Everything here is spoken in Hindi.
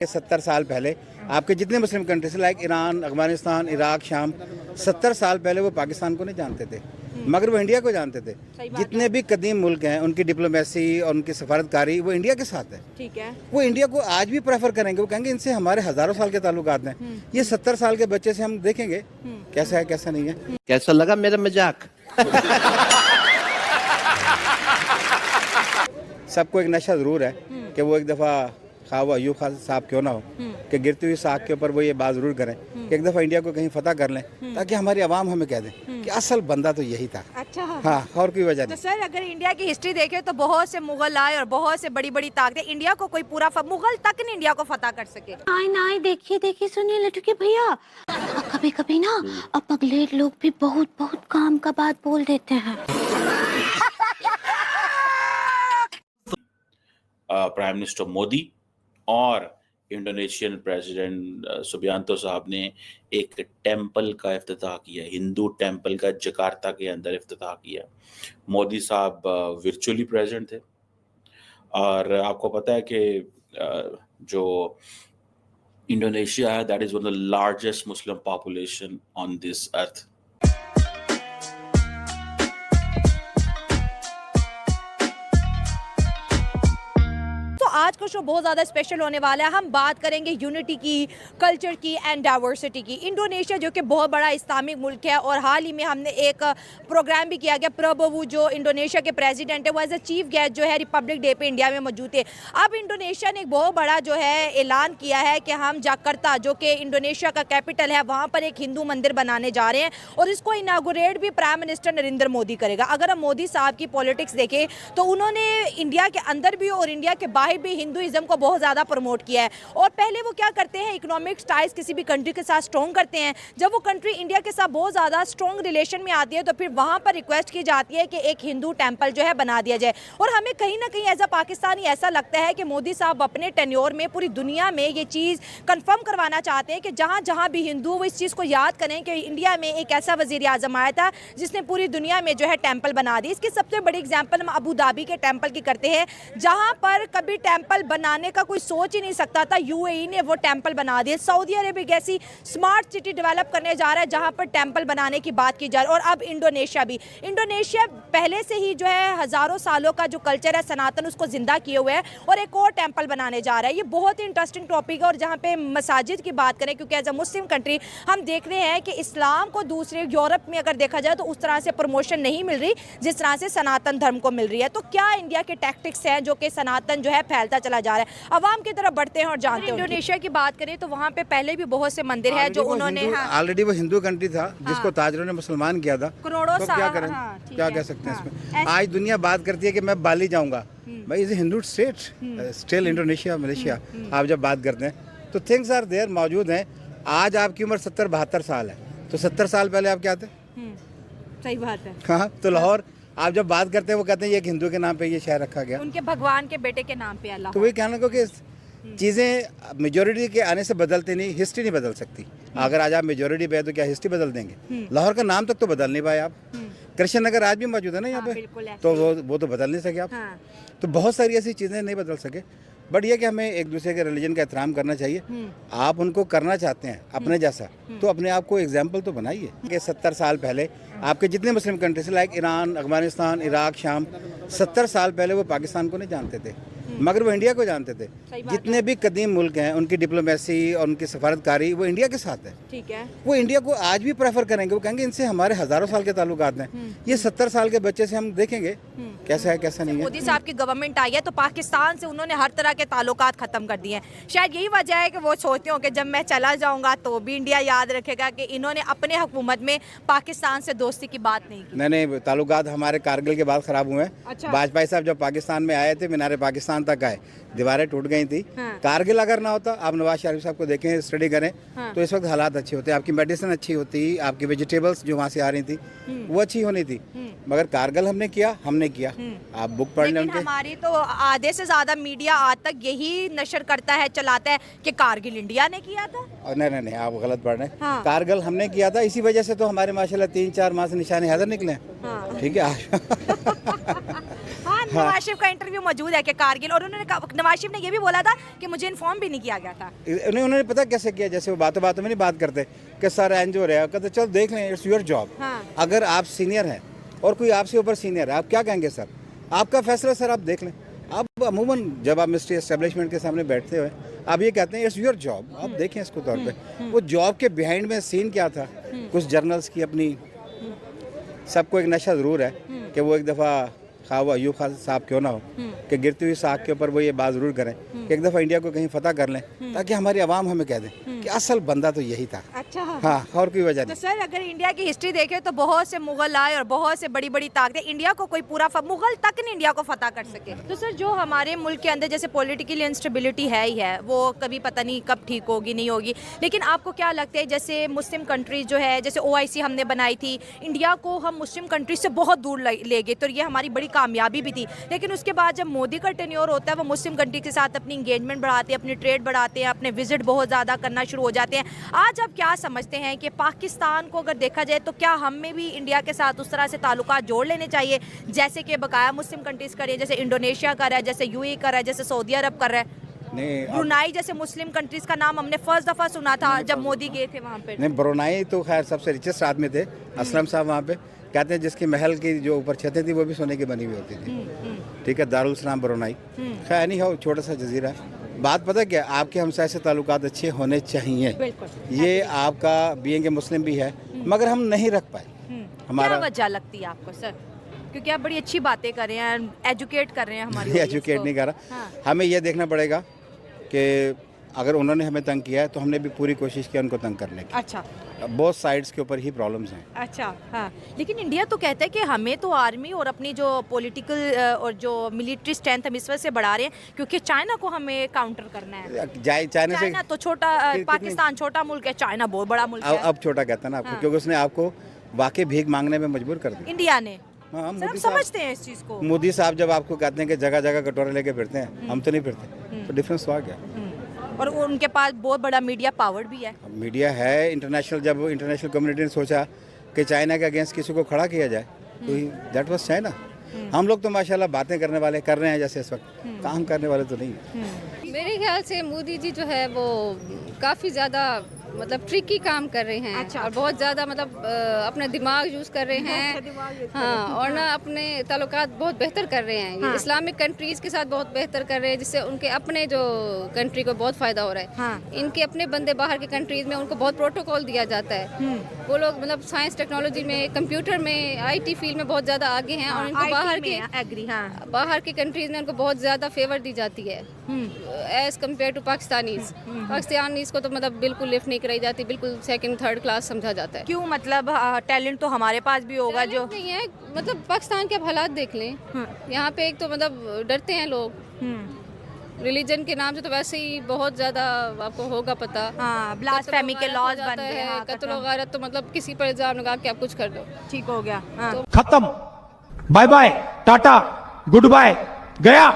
70 साल पहले आपके जितने Muslim countries like Iran, Afghanistan, Iraq, शाम, 70 साल पहले वो पाकिस्तान को नहीं जानते थे, मगर वो इंडिया को जानते थे। जितने भी कदीम मुल्क हैं उनकी डिप्लोमेसी और उनकी सफारतकारी वो इंडिया के साथ है। ठीक है, वो इंडिया को आज भी प्रेफर करेंगे, वो कहेंगे इनसे हमारे हजारों साल के ताल्लुकात हैं। ये 70 साल के बच्चे से हम देखेंगे कैसा है कैसा नहीं है। कैसा लगा मेरा मजाक? सबको एक नशा जरूर है कि वो एक दफ़ा खा वो अयूब खान साहब क्यों ना हो कि गिरती हुई साख के ऊपर वो ये बात जरूर करें कि एक दफ़ा इंडिया को कहीं फतह कर लें, ताकि हमारी आवाम हमें कह दें कि असल बंदा तो यही था। अच्छा, हाँ, और कोई वजह तो नहीं। सर अगर इंडिया की हिस्ट्री देखें तो बहुत से मुगल आए और बहुत से बड़ी बड़ी ताकतें, इंडिया को कोई पूरा मुगल तक नहीं इंडिया को फतह कर सके। नहीं देखिए देखिए सुनिए लटके भैया, कभी कभी ना अपगलेट लोग भी बहुत बहुत काम का बात बोल देते हैं। प्राइम मिनिस्टर मोदी और इंडोनेशियन प्रेसिडेंट सुबियांतो साहब ने एक टेंपल का इफ्तिताह किया, हिंदू टेंपल का जकार्ता के अंदर इफ्तिताह किया। मोदी साहब वर्चुअली प्रेजेंट थे और आपको पता है कि जो इंडोनेशिया है that is one of the largest Muslim population on this earth. आज का शो बहुत ज़्यादा स्पेशल होने वाला है। हम बात करेंगे यूनिटी की, कल्चर की एंड डाइवर्सिटी की। इंडोनेशिया जो कि बहुत बड़ा इस्लामिक मुल्क है और हाल ही में हमने एक प्रोग्राम भी किया गया। प्रबोवो जो इंडोनेशिया के प्रेसिडेंट है वो एज ए चीफ गेस्ट जो है रिपब्लिक डे पे इंडिया में मौजूद थे। अब इंडोनेशिया ने एक बहुत बड़ा जो है ऐलान किया है कि हम जकार्ता जो कि इंडोनेशिया का कैपिटल है वहाँ पर एक हिंदू मंदिर बनाने जा रहे हैं और इसको इनागोरेट भी प्राइम मिनिस्टर नरेंद्र मोदी करेगा। अगर हम मोदी साहब की पॉलिटिक्स देखें तो उन्होंने इंडिया के अंदर भी और इंडिया के बाहर भी हिंदुइज्म को बहुत ज़्यादा प्रमोट किया है। और पहले वो क्या करते हैं, इकोनॉमिक टाइज किसी भी कंट्री के साथ स्ट्रॉन्ग करते हैं। जब वो कंट्री इंडिया के साथ बहुत ज़्यादा स्ट्रॉन्ग रिलेशन में आती है तो फिर वहाँ पर रिक्वेस्ट की जाती है कि एक हिंदू टेम्पल जो है बना दिया जाए। और हमें कहीं ना कहीं एज अ पाकिस्तानी ऐसा लगता है कि मोदी साहब अपने टेन्योर में पूरी दुनिया में ये चीज़ कन्फर्म करवाना चाहते हैं कि जहाँ जहाँ भी हिंदू वो इस चीज़ को याद करें कि इंडिया में एक ऐसा वज़ीर आज़म आया था जिसने पूरी दुनिया में जो है टेम्पल बना दी। इसकी सबसे बड़ी एग्जाम्पल हम अबू धाबी के टेम्पल की करते हैं, जहाँ पर कभी टेम्पल बनाने का कोई सोच ही नहीं सकता था, यूएई ने वो टेंपल बना दिए। सऊदी अरेबिया एक ऐसी स्मार्ट सिटी डेवलप करने जा रहा है जहां पर टेंपल बनाने की बात की जा रही है। और अब इंडोनेशिया भी, इंडोनेशिया पहले से ही जो है हजारों सालों का जो कल्चर है सनातन उसको जिंदा किए हुए है और एक और टेंपल बनाने जा रहा है। ये बहुत ही इंटरेस्टिंग टॉपिक है। और जहाँ पे मसाजिद की बात करें, क्योंकि एज अ मुस्लिम कंट्री हम देख रहे हैं कि इस्लाम को दूसरे यूरोप में अगर देखा जाए तो उस तरह से प्रमोशन नहीं मिल रही जिस तरह से सनातन धर्म को मिल रही है। तो क्या इंडिया के टैक्टिक्स हैं जो कि सनातन जो है फैलता चला जा रहा है, अवाम की तरफ बढ़ते हैं और जानते हैं। इंडोनेशिया की बात करें तो वहाँ पे पहले भी बहुत से मंदिर है जो उन्होंने ऑलरेडी वो हिंदू कंट्री था जिसको ताजरों ने मुसलमान किया था। करोड़ों तो क्या करें, क्या कह सकते हैं इसमें। आज दुनिया बात करती है कि मैं बाली जाऊंगा, भाई is Hindu state still Indonesia Malaysia. आप जब बात करते हैं तो थिंग्स आर देयर, मौजूद हैं। आज आपकी उम्र 70-72 साल है तो 70 साल पहले आप क्या थे? सही बात है। हाँ, तो लाहौर आप जब बात करते हैं वो कहते हैं ये एक हिंदू के नाम पे ये शहर रखा गया, उनके भगवान के बेटे के नाम पे अल्लाह। तो वही कहना कि चीज़ें मेजोरिटी के आने से बदलती नहीं, हिस्ट्री नहीं बदल सकती। अगर आज आप मेजोरिटी पे है तो क्या हिस्ट्री बदल देंगे? लाहौर का नाम तक तो बदल नहीं पाए आप। कृष्ण नगर आज भी मौजूद है ना यहाँ पे, तो वो तो बदल नहीं सके आप। तो बहुत सारी ऐसी चीज़ें नहीं बदल सके। बट ये कि हमें एक दूसरे के रिलीजन का एहतराम करना चाहिए। आप उनको करना चाहते हैं अपने जैसा तो अपने आप को एग्जाम्पल तो बनाइए कि 70 साल पहले आपके जितने Muslim countries like Iran, Afghanistan, Iraq, शाम, 70 साल पहले वो पाकिस्तान को नहीं जानते थे, मगर वो इंडिया को जानते थे। जितने भी कदीम मुल्क हैं उनकी डिप्लोमेसी और उनकी सफारतकारी वो इंडिया के साथ है। ठीक है, वो इंडिया को आज भी प्रेफर करेंगे, वो कहेंगे इनसे हमारे हजारों साल के ताल्लुकात हैं। ये 70 साल के बच्चे से हम देखेंगे कैसा है कैसा नहीं है। मोदी साहब की गवर्नमेंट आई है तो पाकिस्तान से उन्होंने हर तरह के ताल्लुकात खत्म कर दिए हैं। शायद यही वजह है कि वो सोचते हो कि जब मैं चला जाऊंगा तो भी इंडिया याद रखेगा कि इन्होंने अपने हुकूमत में पाकिस्तान से दोस्ती की बात नहीं की। नहीं, ताल्लुकात हमारे कारगिल के बाद खराब हुए हैं। अच्छा। वाजपेयी साहब जब पाकिस्तान में आए थे, मीनारे पाकिस्तान तक आए, दीवारें टूट गई थी। कारगिल अगर ना होता, आप नवाज शरीफ साहब को देखें, स्टडी करें तो इस वक्त हालात अच्छे होते, आपकी मेडिसिन अच्छी होती, आपकी वेजिटेबल्स जो वहाँ से आ रही थी वो अच्छी होनी थी। मगर कारगिल हमने किया। आप बुक पढ़ लें उनके। हमारी तो आधे से ज्यादा मीडिया आज तक यही नशर करता है, चलाता है कि कारगिल इंडिया ने किया था। नहीं, आप गलत पढ़ रहे हैं। कारगिल हमने किया था, इसी वजह से तो हमारे माशाल्लाह 3-4 माह से निशाने हैदर निकले। ठीक है। हाँ, नवाज शरीफ का इंटरव्यू मौजूद है कि कारगिल, और नवाज शरीफ ने ये भी बोला था कि मुझे इन्फॉर्म भी नहीं किया गया था। उन्होंने पता कैसे किया, जैसे वो बातों बातों में नहीं बात करते कि सर एंज हो रहा है, कहते चलो देख लें, इट्स योर जॉब। अगर आप सीनियर हैं और कोई आपसे ऊपर सीनियर है, आप क्या कहेंगे सर, आपका फैसला सर, आप देख लें। आप अमूमन जब आप मिनिस्ट्री एस्टेब्लिशमेंट के सामने बैठते हुए आप ये कहते हैं इट्स योर जॉब, आप देखें इसको तौर पे। वो जॉब के बिहाइंड में सीन क्या था, कुछ जर्नल्स की अपनी, सबको एक नशा ज़रूर है कि वो एक दफ़ा खा वो अयूब खान साहब क्यों ना हो कि गिरती हुई साख के ऊपर वो ये बात ज़रूर करें कि एक दफ़ा इंडिया को कहीं फतह कर लें, ताकि हमारी आवाम हमें कह दें कि असल बंदा तो यही था। अच्छा, हाँ, और कोई वजह तो नहीं। सर अगर इंडिया की हिस्ट्री देखें तो बहुत से मुगल आए और बहुत से बड़ी बड़ी ताकतें, इंडिया को कोई पूरा मुगल तक नहीं इंडिया को फतह कर सके। तो सर जो हमारे मुल्क के अंदर जैसे पॉलिटिकल इंस्टेबिलिटी है ही है, वो कभी पता नहीं कब ठीक होगी नहीं होगी, लेकिन आपको क्या लगता है जैसे मुस्लिम कंट्रीज जो है, जैसे OIC हमने बनाई थी, इंडिया को हम मुस्लिम कंट्रीज से बहुत दूर ले गए, तो ये हमारी बड़ी कामयाबी भी थी। लेकिन उसके बाद जब मोदी का टेन्योर होता है, वो मुस्लिम कंट्री के साथ अपनी इंगेजमेंट बढ़ाते हैं, अपनी ट्रेड बढ़ाते हैं, अपने विजिट बहुत ज़्यादा करना शुरू हो जाते हैं। आज आप क्या समझते हैं कि पाकिस्तान को अगर देखा जाए तो क्या हमें भी इंडिया के साथ उस तरह से ताल्लुकात जोड़ लेने चाहिए जैसे कि बकाया मुस्लिम कंट्रीज़ कर रही है, जैसे इंडोनेशिया कर रहा है, जैसे UAE कर रहा है, जैसे सऊदी अरब कर रहा है? नहीं, ब्रुनाई जैसे मुस्लिम कंट्रीज़ का नाम हमने फर्स्ट दफ़ा सुना था जब मोदी गए थे वहाँ पे। नहीं, ब्रुनाई तो खैर सबसे रिचेस्ट आदमी थे, असलम साहब वहाँ पे कहते हैं जिसकी महल की जो ऊपर छतें थी वो भी सोने की बनी हुई होती थी। ठीक है, दारुल सलाम ब्रुनाई, खैर नहीं हो, छोटा सा जजीरा है। बात पता क्या, आपके हमसाय से ताल्लुकात अच्छे होने चाहिए, ये आपका बीइंग ए मुस्लिम भी है, मगर हम नहीं रख पाए। हमारा क्या वजह लगती है आपको सर? क्योंकि आप बड़ी अच्छी बातें कर रहे हैं, एजुकेट कर रहे हैं हमारी एजुकेट नहीं कर रहा, हमें ये देखना पड़ेगा कि अगर उन्होंने हमें तंग किया है तो हमने भी पूरी कोशिश की उनको तंग करने की। अच्छा, बहुत साइड्स के ऊपर ही प्रॉब्लम्स हैं। अच्छा, हाँ, लेकिन इंडिया तो कहता है कि हमें तो आर्मी और अपनी जो पॉलिटिकल और जो मिलिट्री स्ट्रेंथ हम इस वजह से बढ़ा रहे हैं क्योंकि चाइना को हमें काउंटर करना है। चाइना तो छोटा, पाकिस्तान छोटा मुल्क है, चाइना बहुत बड़ा मुल्क है। अब छोटा कहता है ना आपको, क्योंकि उसने आपको वाकई भीख मांगने में मजबूर कर दिया, इंडिया ने। हाँ, सर, हम समझते हैं इस चीज़ को। मोदी साहब जब आपको कहते हैं कि जगह जगह कटोरे लेके फिरते हैं, हम तो नहीं फिरते, तो डिफरेंस तो आ गया। और उनके पास बहुत बड़ा मीडिया पावर भी है। मीडिया है इंटरनेशनल, जब इंटरनेशनल कम्युनिटी ने सोचा कि चाइना के अगेंस्ट किसी को खड़ा किया जाए तो दैट वाज चाइना। हम लोग तो माशाल्लाह बातें करने वाले कर रहे हैं, जैसे इस वक्त काम करने वाले तो नहीं है। मेरे ख्याल से मोदी जी जो है वो काफ़ी ज़्यादा मतलब ट्रिकी काम कर रहे हैं। अच्छा। और बहुत ज़्यादा मतलब अपना दिमाग यूज़ कर रहे हैं। हाँ, और ना अपने ताल्लुकात बहुत बेहतर कर रहे हैं। हाँ। इस्लामिक कंट्रीज़ के साथ बहुत बेहतर कर रहे हैं, जिससे उनके अपने जो कंट्री को बहुत फ़ायदा हो रहा है। हाँ। इनके अपने बंदे बाहर के कंट्रीज़ में उनको बहुत प्रोटोकॉल दिया जाता है। वो लोग मतलब साइंस टेक्नोलॉजी में, कंप्यूटर में, IT फील्ड में बहुत ज़्यादा आगे हैं और इनको बाहर के कंट्रीज़ में उनको बहुत ज़्यादा फेवर दी जाती है as compare to Pakistanis. Pakistanis को तो मतलब बिल्कुल लिफ्ट नहीं कराई जाती, बिल्कुल सेकंड थर्ड क्लास समझा जाता है। क्यों? मतलब टैलेंट तो हमारे पास भी होगा जो नहीं है। मतलब पाकिस्तान के आप हालात देख लें, यहाँ पे एक तो मतलब डरते हैं लोग रिलीजन के नाम से, तो वैसे ही बहुत ज़्यादा आपको होगा पता। ब्लास्फेमी के लॉज बन गए हैं, कत्ल वगारत, तो मतलब किसी पर इल्ज़ाम लगा के आप कुछ कर दो, ठीक हो गया। खत्म, bye bye, tata, goodbye, गया।